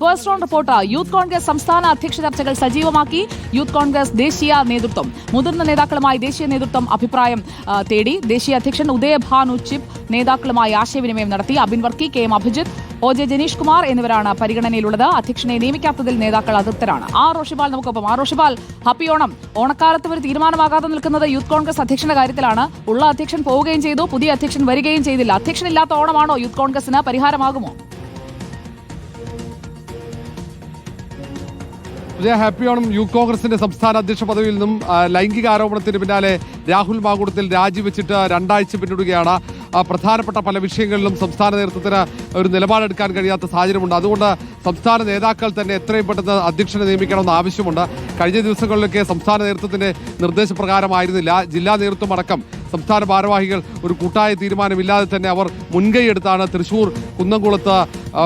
First round report. Youth Congress സംസ്ഥാന അധ്യക്ഷ ചർച്ചകൾ സജീവമാക്കി യൂത്ത് കോൺഗ്രസ് ദേശീയ നേതൃത്വം. മുതിർന്ന നേതാക്കളുമായി ദേശീയ നേതൃത്വം അഭിപ്രായം തേടി. ദേശീയ അധ്യക്ഷൻ ഉദയഭാനു ചിപ്പ് നേതാക്കളുമായി ആശയവിനിമയം നടത്തി. Abin Varkey, K M Abhijith, OJ Janeesh Kumar എന്നിവരാണ് പരിഗണനയിലുള്ളത്. അധ്യക്ഷനെ നിയമിക്കാത്തതിൽ നേതാക്കൾ അതൃപ്തരാണ്. റോഷിപാൽ നമുക്കൊപ്പം. റോഷിപാൽ, ഹാപ്പി ഓണം. ഓണക്കാലത്ത് ഒരു തീരുമാനമാകാതെ നിൽക്കുന്നത് യൂത്ത് കോൺഗ്രസ് അധ്യക്ഷന്റെ കാര്യത്തിലാണ്. ഉള്ള അധ്യക്ഷൻ പോവുകയും ചെയ്തു, പുതിയ അധ്യക്ഷൻ വരികയും ചെയ്തില്ല. അധ്യക്ഷനില്ലാത്ത ഓണമാണോ യൂത്ത് കോൺഗ്രസിന് പരിഹാരമാകുമോ? ഹാപ്പി ഓണം. യൂത്ത് കോൺഗ്രസിന്റെ സംസ്ഥാന അധ്യക്ഷ പദവിയിൽ നിന്നും ലൈംഗിക ആരോപണത്തിന് പിന്നാലെ രാഹുൽ മാങ്കൂട്ടത്തിൽ രാജിവെച്ചിട്ട് 2 ആഴ്ച പിന്നിടുകയാണ്. പ്രധാനപ്പെട്ട പല വിഷയങ്ങളിലും സംസ്ഥാന നേതൃത്വത്തിന് ഒരു നിലപാടെടുക്കാൻ കഴിയാത്ത സാഹചര്യമുണ്ട്. അതുകൊണ്ട് സംസ്ഥാന നേതാക്കൾ തന്നെ എത്രയും പെട്ടെന്ന് അധ്യക്ഷനെ നിയമിക്കണമെന്ന് ആവശ്യമുണ്ട്. കഴിഞ്ഞ ദിവസങ്ങളിലൊക്കെ സംസ്ഥാന നേതൃത്വത്തിന്റെ നിർദ്ദേശപ്രകാരമായിരുന്നില്ല. ജില്ലാ നേതൃത്വം അടക്കം സംസ്ഥാന ഭാരവാഹികൾ ഒരു കൂട്ടായ തീരുമാനമില്ലാതെ തന്നെ അവർ മുൻകൈയെടുത്താണ് തൃശൂർ കുന്നംകുളത്ത്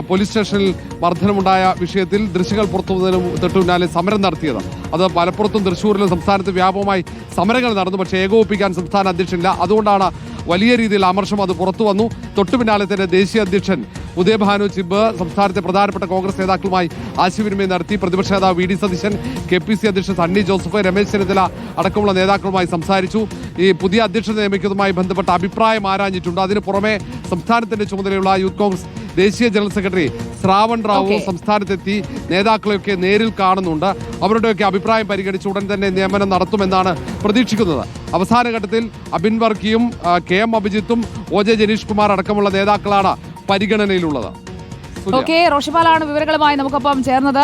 പോലീസ് സ്റ്റേഷനിൽ മർദ്ദനമുണ്ടായ വിഷയത്തിൽ ദൃശ്യങ്ങൾ പുറത്തുവന്നതിന് തൊട്ടു പിന്നാലെ സമരം നടത്തിയത്. അത് മലപ്പുറത്തും തൃശ്ശൂരിലും സംസ്ഥാനത്ത് വ്യാപകമായി സമരങ്ങൾ നടന്നു. പക്ഷേ ഏകോപിപ്പിക്കാൻ സംസ്ഥാന അധ്യക്ഷനില്ല. അതുകൊണ്ടാണ് വലിയ രീതിയിൽ അമർഷം അത് പുറത്തു വന്നു. തൊട്ടു പിന്നാലെ തന്നെ ദേശീയ അധ്യക്ഷൻ ഉദയഭാനു ചിബ് സംസ്ഥാനത്തെ പ്രധാനപ്പെട്ട കോൺഗ്രസ് നേതാക്കളുമായി ആശയവിനിമയം നടത്തി. പ്രതിപക്ഷ നേതാവ് VD സതീശൻ, KPC അധ്യക്ഷൻ സണ്ണി ജോസഫ്, രമേശ് ചെന്നിത്തല അടക്കമുള്ള നേതാക്കളുമായി സംസാരിച്ചു. ഈ പുതിയ അധ്യക്ഷനെ നിയമിക്കുന്നതുമായി ബന്ധപ്പെട്ട അഭിപ്രായം ആരാഞ്ഞിട്ടുണ്ട്. അതിന് പുറമെ സംസ്ഥാനത്തിന്റെ ചുമതലയുള്ള യൂത്ത് കോൺഗ്രസ് ദേശീയ ജനറൽ സെക്രട്ടറി ശ്രാവൺ റാവു സംസ്ഥാനത്തെത്തി നേതാക്കളെയൊക്കെ നേരിൽ കാണുന്നുണ്ട്. അവരുടെയൊക്കെ അഭിപ്രായം പരിഗണിച്ച് ഉടൻ തന്നെ നിയമനം നടത്തുമെന്നാണ് പ്രതീക്ഷിക്കുന്നത്. അവസാന ഘട്ടത്തിൽ അബിൻ വർക്കിയും KM അഭിജിത്തും OJ ജനീഷ് കുമാർ അടക്കമുള്ള നേതാക്കളാണ് പരിഗണനയിലുള്ളത്. റോഷിപാലാണ് വിവരങ്ങളുമായി നമുക്കൊപ്പം ചേർന്നത്.